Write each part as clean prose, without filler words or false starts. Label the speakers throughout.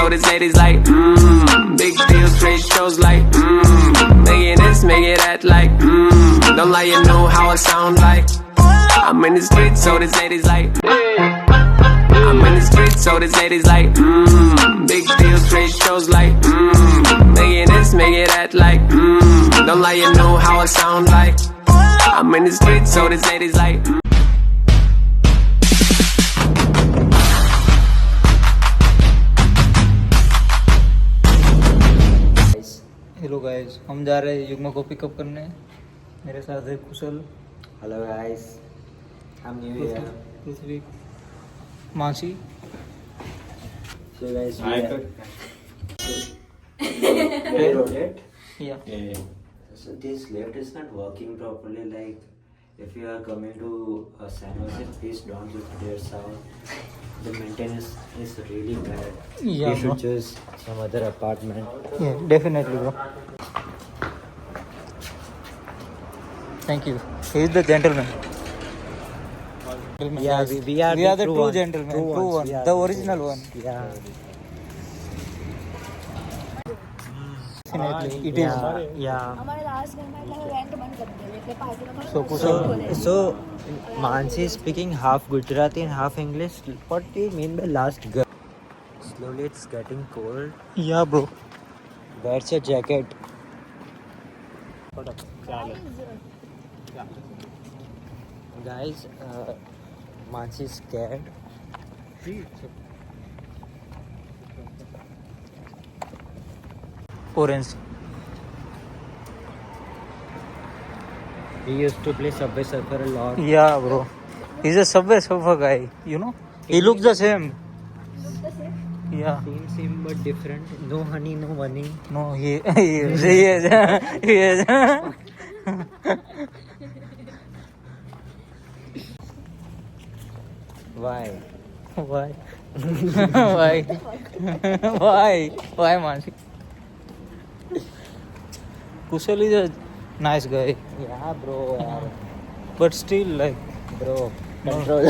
Speaker 1: so this lady's like, big deal, trade shows like, making this, making that like, don't lie, you know how I sound like. I'm in the streets, so this lady's like, I'm in the streets, so this lady's like, big deal, trade shows like, making this, making that like, don't lie, you know how I sound like. I'm in the streets, so this lady's like.
Speaker 2: Hello guys, हम जा रहे हैं युग्मा को pickup करने। मेरे साथ है Kushal.
Speaker 3: Hello guys, I'm new here.
Speaker 2: Prithvi, Mansi.
Speaker 3: So guys,
Speaker 4: Hi.
Speaker 3: we rotate.
Speaker 2: Yeah.
Speaker 3: So this lift is not working properly. Like, if you are coming to San Jose, please don't go to their south. The maintenance is really bad.
Speaker 2: Yeah,
Speaker 3: You should
Speaker 2: bro.
Speaker 3: choose some other apartment.
Speaker 2: Yeah, definitely, bro. Thank you. He is the gentleman.
Speaker 3: Yeah,
Speaker 2: guys.
Speaker 3: we are the
Speaker 2: the
Speaker 3: true
Speaker 2: true
Speaker 3: ones.
Speaker 2: gentlemen,
Speaker 3: True
Speaker 2: true
Speaker 3: ones.
Speaker 2: one,
Speaker 3: We are
Speaker 2: the
Speaker 3: the
Speaker 2: original
Speaker 3: true
Speaker 2: one.
Speaker 3: Yeah.
Speaker 2: Definitely, it is.
Speaker 3: Yeah.
Speaker 5: हमारे last घर में मतलब rent बंद कर दिया लेके party का
Speaker 2: So, Kushal,
Speaker 3: So Mansi is speaking half Gujarati and half English. What do you mean by last girl? Slowly it's getting cold.
Speaker 2: yeah, bro.
Speaker 3: Where's your jacket? Guys, Mansi is scared.
Speaker 2: Orange.
Speaker 3: We used to play Subway Surfer a lot.
Speaker 2: Yeah, bro. He's a Subway Surfer guy. You know, he looks the same. Yeah.
Speaker 3: Same but different. No honey, no money.
Speaker 2: No, he is. He is. He is.
Speaker 3: Why?
Speaker 2: Why? Why? Why? Why, Mansi? Kushal is a nice guy,
Speaker 3: Yeah, bro. yaar.
Speaker 2: but still, like,
Speaker 3: Bro,
Speaker 2: No.
Speaker 3: control.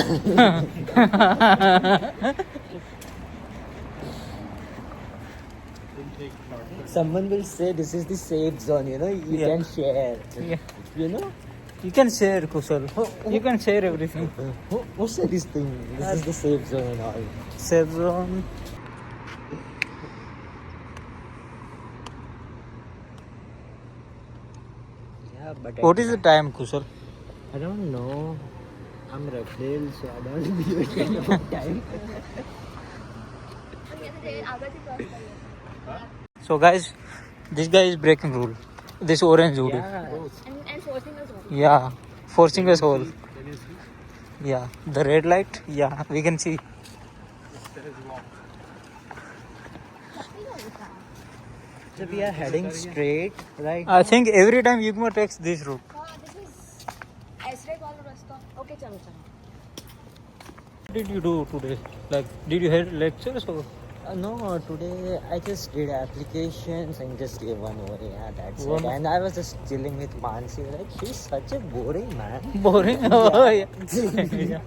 Speaker 3: Someone will say this is the safe zone, you know, you
Speaker 2: Yeah.
Speaker 3: can share.
Speaker 2: Yeah.
Speaker 3: You know?
Speaker 2: you can share, Kushal. You can share everything.
Speaker 3: Who said this thing? This is the safe zone and all.
Speaker 2: Safe zone.
Speaker 3: Yeah, but
Speaker 2: What is the time, Kushal?
Speaker 3: I don't know. I'm Rafale, so I don't give a shit about time.
Speaker 2: So, guys, this guy is breaking rule. This orange hoodie.
Speaker 3: Yeah.
Speaker 5: and forcing us all.
Speaker 2: Yeah, forcing us all. Yeah, the red light. Yeah, we can see.
Speaker 3: So we are heading straight, right?
Speaker 2: I think every time Yugma takes this route.
Speaker 5: This is ऐसरे वाला रास्ता. Okay, चलो चलो.
Speaker 2: What did you do today? Like, did you hear lectures or?
Speaker 3: No, today I just did applications and just gave one over. Yeah, that's
Speaker 2: One?
Speaker 3: it. And I was just chilling with Mansi. Like, she's such a boring man.
Speaker 2: Boring. Oh, yeah.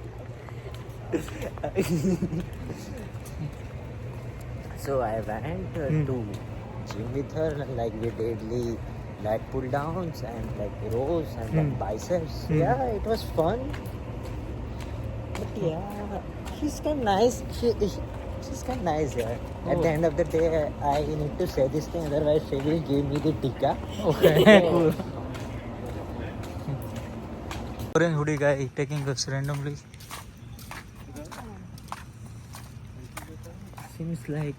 Speaker 3: So I went to gym with her and like we did lat pull downs and like rows and like biceps. Yeah, it was fun. But yeah, she's kind of nice. She's kind of nice, yeah. At the end of the day, I need to say this thing, otherwise she will give me the tika.
Speaker 2: Okay, cool. Orange hoodie guy taking us randomly.
Speaker 3: Seems like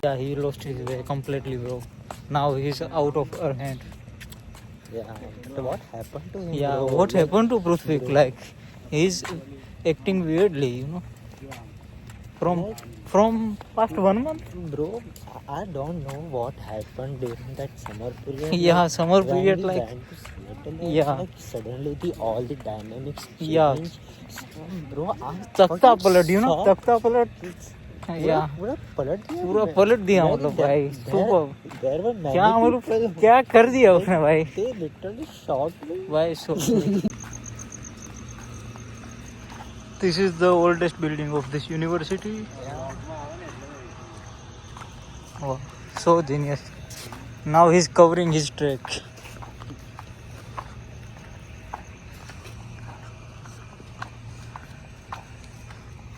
Speaker 2: Yeah, he lost his way completely, bro. Now he's out of our hand.
Speaker 3: yeah. So what happened to him?
Speaker 2: Yeah,
Speaker 3: bro?
Speaker 2: what
Speaker 3: Like,
Speaker 2: happened to Prithvik? Like, he's acting weirdly, you know. From past 1 month.
Speaker 3: Bro, I don't know what happened during that summer period.
Speaker 2: Yeah,
Speaker 3: Like,
Speaker 2: summer
Speaker 3: when
Speaker 2: period,
Speaker 3: we
Speaker 2: like,
Speaker 3: went to Seattle,
Speaker 2: yeah.
Speaker 3: like suddenly all the dynamics
Speaker 2: Yeah.
Speaker 3: changed. Bro, I
Speaker 2: तख्ता
Speaker 3: fucking
Speaker 2: पलट, you know,
Speaker 3: shocked.
Speaker 2: तख्ता पलट. Yeah,
Speaker 3: पूरा पलट दिया
Speaker 2: पूरा
Speaker 3: मैं।
Speaker 2: पलट दिया
Speaker 3: Like,
Speaker 2: मतलब
Speaker 3: there-
Speaker 2: भाई.
Speaker 3: there-
Speaker 2: Super.
Speaker 3: there were many
Speaker 2: क्या
Speaker 3: people
Speaker 2: मतलब क्या कर दिया उसने भाई.
Speaker 3: They literally shocked me.
Speaker 2: Why so? This is the oldest building of this university.
Speaker 3: Yeah.
Speaker 2: Wow, so genius. Now he's covering his track.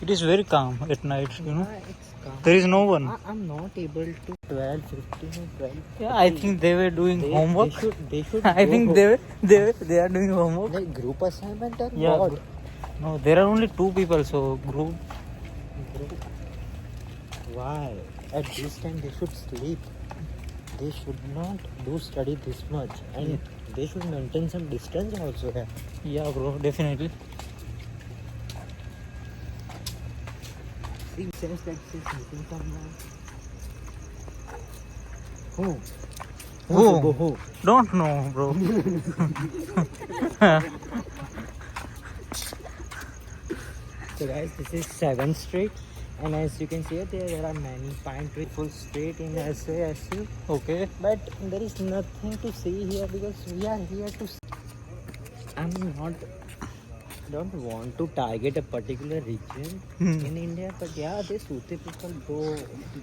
Speaker 2: It is very calm at night, you know.
Speaker 3: It's calm.
Speaker 2: There is no one.
Speaker 3: I'm not able to 12, 15 or 12.
Speaker 2: Yeah, I think they were doing homework.
Speaker 3: They should
Speaker 2: I think they are doing homework.
Speaker 3: like group assignment or
Speaker 2: Yeah.
Speaker 3: what?
Speaker 2: No, there are only 2 people, so group.
Speaker 3: Why? At this time they should sleep. They should not do study this much, and they should maintain some distance also.
Speaker 2: Yeah, bro, definitely.
Speaker 3: See, says that she's missing someone. Who?
Speaker 2: Who? Don't know, bro.
Speaker 3: So guys, this is 7th Street, and as you can see there are many pine trees full street in SASU.
Speaker 2: Okay.
Speaker 3: But there is nothing to see here because we are here to. Don't want to target a particular region in India, but yeah, they Surti people go.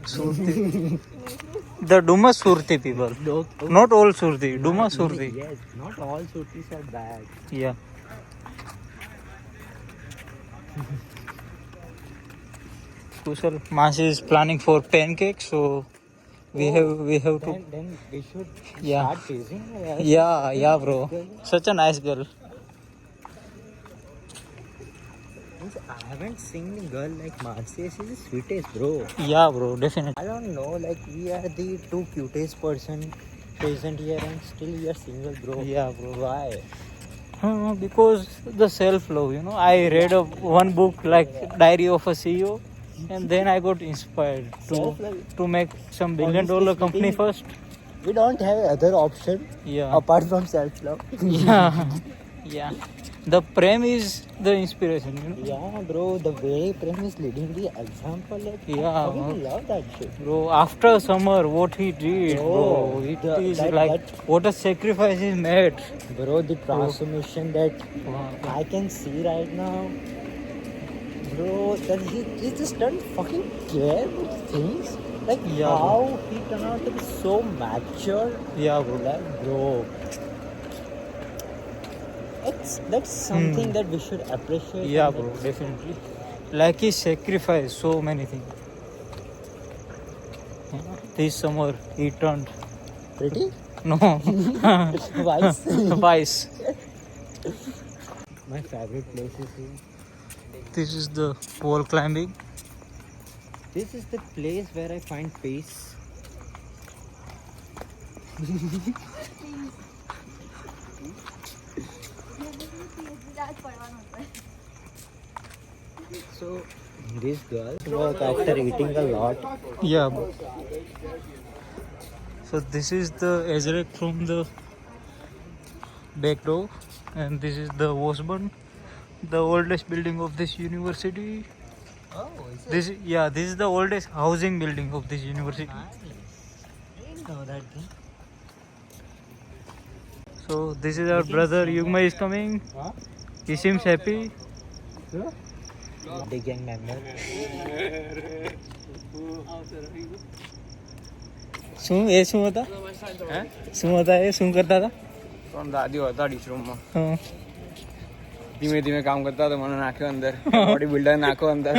Speaker 2: Surti. The Duma Surti people. Not all Surti. Duma Surti.
Speaker 3: Yes, not all Surtis are bad.
Speaker 2: Yeah. Kushal, Mansi is planning for pancakes, so we have to.
Speaker 3: Then we should
Speaker 2: Yeah.
Speaker 3: start chasing.
Speaker 2: Yeah, bro. Such a nice girl.
Speaker 3: Means I haven't seen a girl like Marcy. She's the sweetest, bro.
Speaker 2: Yeah, bro, definitely.
Speaker 3: I don't know, like we are the 2 cutest person present here and still we are single, bro.
Speaker 2: Yeah, bro.
Speaker 3: Why?
Speaker 2: Because the self-love, you know. I read one book like Diary of a CEO, and then I got inspired
Speaker 3: Self-love.
Speaker 2: to make some $1 billion company first.
Speaker 3: We don't have other option
Speaker 2: Yeah.
Speaker 3: apart from self-love.
Speaker 2: Yeah. The Prem is the inspiration, you know.
Speaker 3: Yeah, bro, the way Prem is leading the example, like,
Speaker 2: Yeah,
Speaker 3: I
Speaker 2: man.
Speaker 3: really love that shit.
Speaker 2: Bro, after summer, what he did, bro, it is like what a sacrifice he made.
Speaker 3: Bro, the transformation that
Speaker 2: Wow.
Speaker 3: I can see right now, bro, that he just doesn't fucking care about things. Like
Speaker 2: Yeah,
Speaker 3: how he turned out to be so mature.
Speaker 2: Yeah, bro.
Speaker 3: Like, bro, that's something that we should appreciate.
Speaker 2: Yeah,
Speaker 3: and
Speaker 2: bro,
Speaker 3: that's-
Speaker 2: definitely. Like he sacrificed so many things. This summer he turned
Speaker 3: Pretty?
Speaker 2: no
Speaker 3: Wise.
Speaker 2: vice.
Speaker 3: My favorite place is here.
Speaker 2: This is the wall climbing.
Speaker 3: This is the place where I find peace. So this girl work after eating a lot.
Speaker 2: Yeah, bro. So this is the exit from the back door, and this is the Washburn, the oldest building of this university.
Speaker 3: Oh, is it?
Speaker 2: This is the oldest housing building of this university.
Speaker 3: Nice. I didn't know that thing.
Speaker 2: So this is our brother Yugma is coming.
Speaker 3: Huh?
Speaker 2: He seems happy.
Speaker 3: The gang member.
Speaker 2: શું એ શું હતા શું હતા એ શું કરતા હતા
Speaker 4: ત્રણ દાદીઓ હતા ડિશરૂમમાં
Speaker 2: હા.
Speaker 4: ધીમે ધીમે કામ કરતા હતા મને નાખ્યો અંદર બોડી બિલ્ડર નાખો અંદર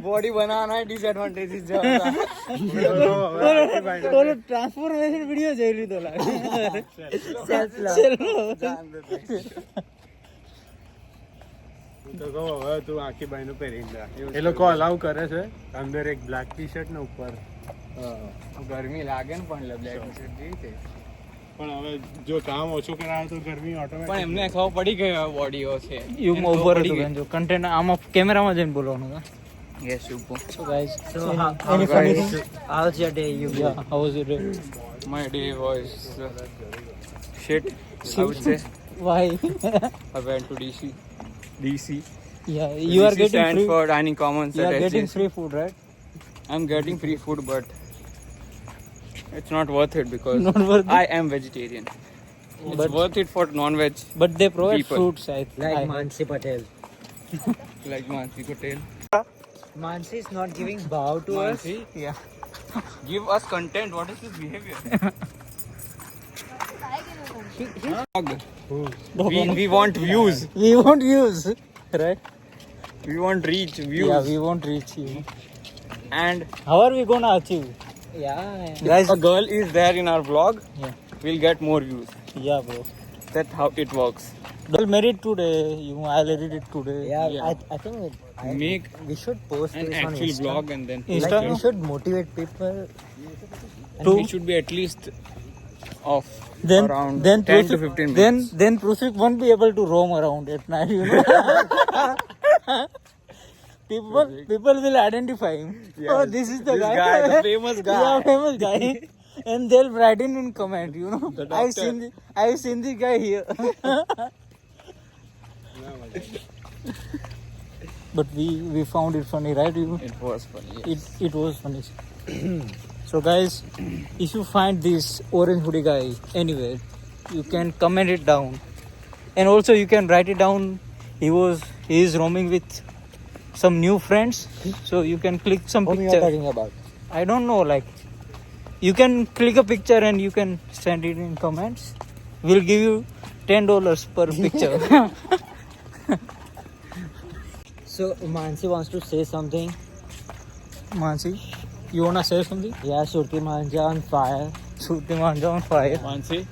Speaker 4: બોડી બનાવવાના ડિસએડવાન્ટેજીસ જો હતા
Speaker 2: ઓલો ટ્રાન્સફોર્મેશન વિડિયો જોઈ લીધો લાગે
Speaker 6: તો કહો હવે તું આખી બાઈનું પહેરીને જા એ લોકો અલાઉ કરે છે અંદર એક બ્લેક ટી શર્ટ ને ઉપર
Speaker 4: ગરમી લાગે ને પણ બ્લેક ટી-શર્ટ જેવી છે
Speaker 6: પણ હવે જો કામ ઓછું કરાવે તો ગરમી
Speaker 4: પણ
Speaker 6: ઓટોમેટિક
Speaker 4: એમને ખબર પડી ગઈ બોડીઓ છે
Speaker 2: યુગમાં ઉપર હતું બેન જો કન્ટેન્ટ આમાં કેમેરામાં જઈને બોલવાનું હતા
Speaker 4: યસ ઉપર
Speaker 2: So guys,
Speaker 3: So
Speaker 2: any funny thing?
Speaker 3: how's your day, you?
Speaker 2: Yeah, how was your day?
Speaker 4: My day was shit I would say
Speaker 2: Why?
Speaker 4: I went to DC
Speaker 2: Yeah, you are
Speaker 4: DC
Speaker 2: getting
Speaker 4: stands
Speaker 2: free.
Speaker 4: for Dining Commons
Speaker 2: You
Speaker 4: at
Speaker 2: are getting
Speaker 4: SJC.
Speaker 2: free food, right?
Speaker 4: I'm getting free food but it's not worth it because
Speaker 2: Not worth it?
Speaker 4: I am vegetarian. It's
Speaker 2: But-
Speaker 4: worth it for non-veg
Speaker 2: But they provide
Speaker 4: People.
Speaker 2: fruits.
Speaker 3: Like
Speaker 2: I
Speaker 3: Mansi Patel.
Speaker 4: like Mansi Patel.
Speaker 3: Mansi is not giving bow to us.
Speaker 4: Mansi?
Speaker 2: Yeah.
Speaker 4: Give us content. What is this behavior? We want views.
Speaker 2: We won't use, right?
Speaker 4: We want reach, views.
Speaker 2: Yeah, we won't reach you.
Speaker 4: And
Speaker 2: How are we gonna achieve?
Speaker 3: Yeah.
Speaker 2: Guys,
Speaker 4: if a girl is there in our vlog,
Speaker 2: yeah,
Speaker 4: we'll get more views.
Speaker 2: yeah, bro.
Speaker 4: That's how it works.
Speaker 2: Girl married today. I'll edit it today.
Speaker 3: Yeah,
Speaker 4: Yeah.
Speaker 3: I think
Speaker 4: Make
Speaker 3: we should post
Speaker 4: an
Speaker 3: this on
Speaker 4: actual
Speaker 3: Insta.
Speaker 4: vlog and then
Speaker 2: Insta?
Speaker 3: Like, we should motivate people.
Speaker 2: Two.
Speaker 4: it should be at least of
Speaker 2: Then,
Speaker 4: around
Speaker 2: then
Speaker 4: 10 to
Speaker 2: Prusik-
Speaker 4: 15 minutes.
Speaker 2: Then Prusik won't be able to roam around at night. You know. People will identify him.
Speaker 4: Yes.
Speaker 2: Oh, this is the
Speaker 4: This
Speaker 2: guy.
Speaker 4: guy, the famous guy.
Speaker 2: Yeah, famous guy. And they'll write in comment. You know.
Speaker 4: The
Speaker 2: I've
Speaker 4: doctor.
Speaker 2: seen this guy here. But we found it funny, right? You.
Speaker 4: It was funny.
Speaker 2: It was funny. So guys, if you find this orange hoodie guy anywhere, you can comment it down, and also you can write it down. He is roaming with some new friends, so you can click some
Speaker 3: Whom you are
Speaker 2: picture.
Speaker 3: talking about?
Speaker 2: I don't know, like you can click a picture and you can send it in comments. We'll give you $10 per picture.
Speaker 3: So Mansi wants to say something.
Speaker 2: Mansi, you wanna say something?
Speaker 3: Yeah, Surti Manja on fire.
Speaker 2: Shooting Manja on fire.
Speaker 4: Mansi,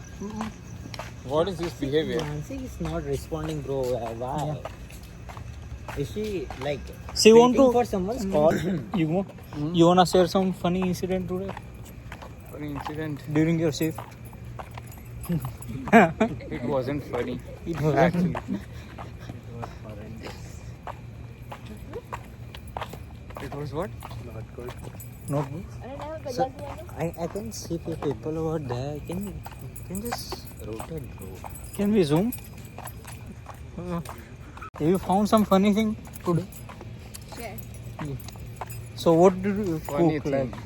Speaker 4: what is this behavior?
Speaker 3: Mansi is not responding, bro. Why? Is she like
Speaker 2: She want
Speaker 3: waiting
Speaker 2: to.
Speaker 3: for someone's call?
Speaker 2: You wanna share some funny incident today
Speaker 4: Funny incident.
Speaker 2: during your shift?
Speaker 4: It wasn't funny.
Speaker 2: It was
Speaker 4: Actually. It was what?
Speaker 6: Not good.
Speaker 2: not good.
Speaker 3: So, I can see few people over there. Can just rotate, bro.
Speaker 2: Can we zoom? Have you found some funny thing today?
Speaker 5: Sure.
Speaker 2: So what did you
Speaker 4: Funny
Speaker 2: cook? Like,
Speaker 4: thing.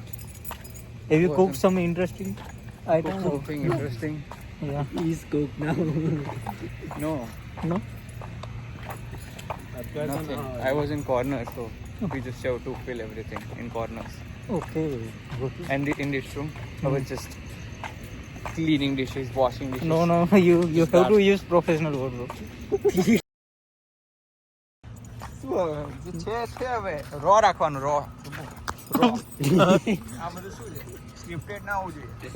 Speaker 2: have you
Speaker 4: Wasn't-
Speaker 2: cooked some interesting item?
Speaker 4: Something interesting?
Speaker 2: Yeah.
Speaker 3: He's cooked now.
Speaker 4: No,
Speaker 2: No.
Speaker 4: nothing. I was in corner, so we just have to fill everything in corners.
Speaker 2: Okay. Good.
Speaker 4: And in this room, I was just cleaning dishes, washing dishes.
Speaker 2: No. You have to use professional word, bro.
Speaker 4: રો રાખવાનું રો આ બધું શું છે scripted ના હોવું જોઈએ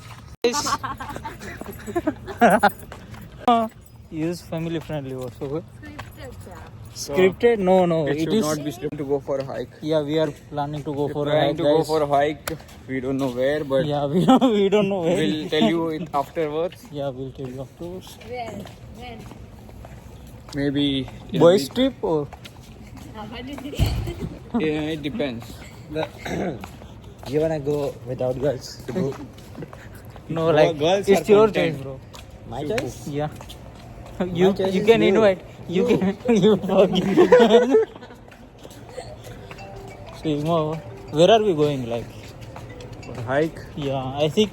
Speaker 2: Use family friendly words. Okay.
Speaker 4: So,
Speaker 2: Scripted? No.
Speaker 4: it
Speaker 2: It
Speaker 4: should
Speaker 2: is.
Speaker 4: not be scripted to go for a hike.
Speaker 2: Yeah, we are planning to go for a
Speaker 4: Trying
Speaker 2: hike,
Speaker 4: to go
Speaker 2: guys.
Speaker 4: for a hike. We don't know where, but
Speaker 2: Yeah, we don't know where.
Speaker 4: we'll tell you it afterwards.
Speaker 2: Yeah, we'll tell you afterwards.
Speaker 5: Where? When?
Speaker 4: Maybe in a
Speaker 2: Boys
Speaker 4: week.
Speaker 2: trip or
Speaker 4: Yeah, it depends.
Speaker 3: You wanna go without girls?
Speaker 2: no? Like
Speaker 4: girls
Speaker 2: it's
Speaker 4: are
Speaker 2: your
Speaker 4: content.
Speaker 2: choice, bro.
Speaker 3: My choice?
Speaker 2: Yeah. You
Speaker 3: choice
Speaker 2: you
Speaker 3: is
Speaker 2: can
Speaker 3: you.
Speaker 2: invite. You can you forgive. See, Mo, where are we going? Like,
Speaker 4: For a hike.
Speaker 2: yeah, I think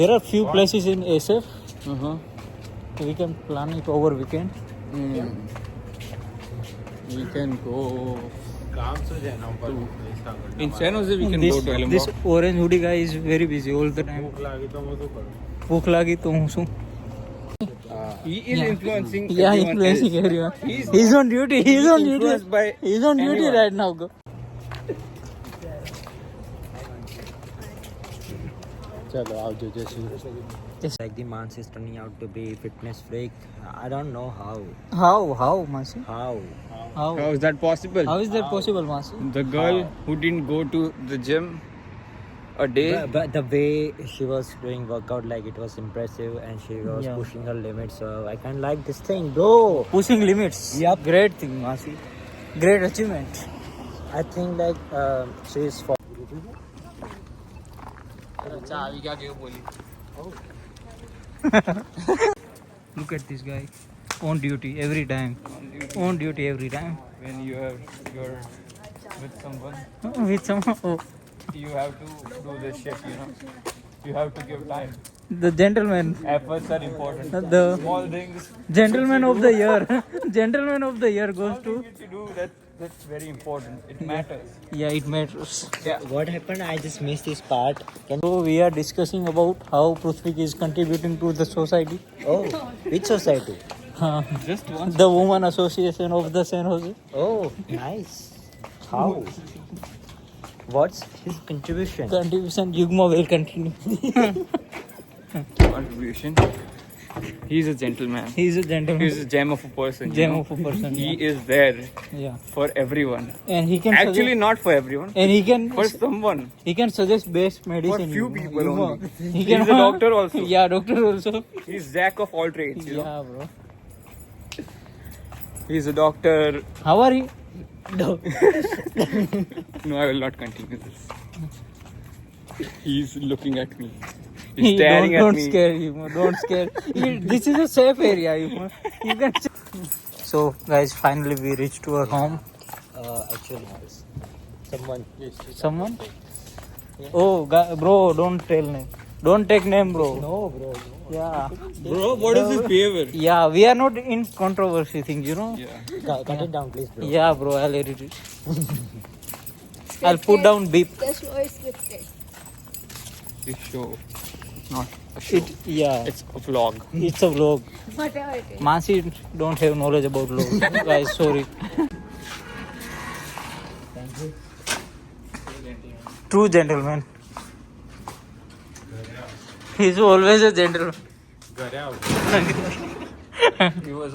Speaker 2: there are few places in SF.
Speaker 4: Uh-huh.
Speaker 2: We can plan it over weekend.
Speaker 4: We can go
Speaker 6: કામ શું છે એના ઉપર પૈસા કરતા.
Speaker 4: in San Jose. We can
Speaker 2: this,
Speaker 4: go to Elmore.
Speaker 2: this orange hoodie guy is very busy all the time.
Speaker 6: ભૂખ લાગી તો હું શું કરું?
Speaker 2: ભૂખ લાગી તો હું શું?
Speaker 4: He is influencing.
Speaker 2: Yeah,
Speaker 4: everyone
Speaker 2: influencing
Speaker 4: else.
Speaker 2: everyone.
Speaker 4: He's
Speaker 2: He's on duty. He's on duty.
Speaker 4: influenced by
Speaker 2: He's on duty
Speaker 4: anyone.
Speaker 2: right now. Go.
Speaker 6: ચલો આવજો જય Shri Krishna.
Speaker 3: Like the Mansi is turning out to be fitness freak. I don't know how.
Speaker 2: How, Masi?
Speaker 3: How?
Speaker 2: How?
Speaker 4: How is that possible?
Speaker 2: How is that possible, Masi?
Speaker 4: The girl who didn't go to the gym a day.
Speaker 3: But the way she was doing workout, like it was impressive, and she was
Speaker 2: Yeah.
Speaker 3: pushing her limits. So I kind of like this thing, bro.
Speaker 2: Pushing limits.
Speaker 3: Yup.
Speaker 2: Great thing, Masi. Great achievement.
Speaker 3: I think like she is for.
Speaker 2: Look at this guy. On duty every time. On duty every time.
Speaker 4: When you're with someone,
Speaker 2: With someone. Oh,
Speaker 4: you have to do this shit. You have to give time.
Speaker 2: the gentleman.
Speaker 4: Efforts are important.
Speaker 2: The
Speaker 4: Small things.
Speaker 2: gentleman of the year. Gentleman of the year goes to.
Speaker 4: You need to do that. that's very important. It matters.
Speaker 2: Yeah, it matters.
Speaker 3: What happened? I just missed this part.
Speaker 2: So we are discussing about how Prithvik is contributing to the society.
Speaker 3: Oh, which society?
Speaker 4: Just one.
Speaker 2: The Women Association of the San Jose.
Speaker 3: Oh, nice. How? What's his contribution?
Speaker 2: Contribution, Yugma will continue.
Speaker 4: Contribution. He's a gentleman.
Speaker 2: He's a gentleman.
Speaker 4: He's a gem of a person. you
Speaker 2: Gem
Speaker 4: know?
Speaker 2: of a person.
Speaker 4: He
Speaker 2: Yeah.
Speaker 4: is there
Speaker 2: Yeah.
Speaker 4: for everyone.
Speaker 2: And he can
Speaker 4: Actually,
Speaker 2: suggest,
Speaker 4: not for everyone.
Speaker 2: and
Speaker 4: For someone.
Speaker 2: he can suggest best medicine.
Speaker 4: few
Speaker 2: you know.
Speaker 4: people
Speaker 2: You know.
Speaker 4: only.
Speaker 2: He
Speaker 4: He's a doctor also.
Speaker 2: Yeah, doctor also.
Speaker 4: He's Jack of all trades. You know?
Speaker 2: Yeah, bro.
Speaker 4: He's a doctor.
Speaker 2: How are you?
Speaker 4: No, I will not continue this. He's looking at me. He's staring
Speaker 2: don't
Speaker 4: at me.
Speaker 2: scare you. Don't scare. This is a safe area. You can. So, guys, finally we reached to our home.
Speaker 3: Actually, someone.
Speaker 2: Someone? Oh, bro, don't tell name. Don't take name, bro.
Speaker 3: No, bro.
Speaker 2: Yeah.
Speaker 4: Bro, what is his behavior?
Speaker 2: Yeah, we are not in controversy thing, you know?
Speaker 4: Yeah.
Speaker 3: Cut it down, please, bro.
Speaker 2: Yeah, bro, I'll edit it. I'll put down beep.
Speaker 5: The show is scripted.
Speaker 4: This show. Not a show.
Speaker 2: Yeah,
Speaker 4: It's a vlog.
Speaker 2: it's a vlog.
Speaker 5: Whatever it is.
Speaker 2: Mansi don't have knowledge about vlog. Guys, sorry. True gentleman. He's always a gentleman.
Speaker 6: ઘરે આવ
Speaker 4: He was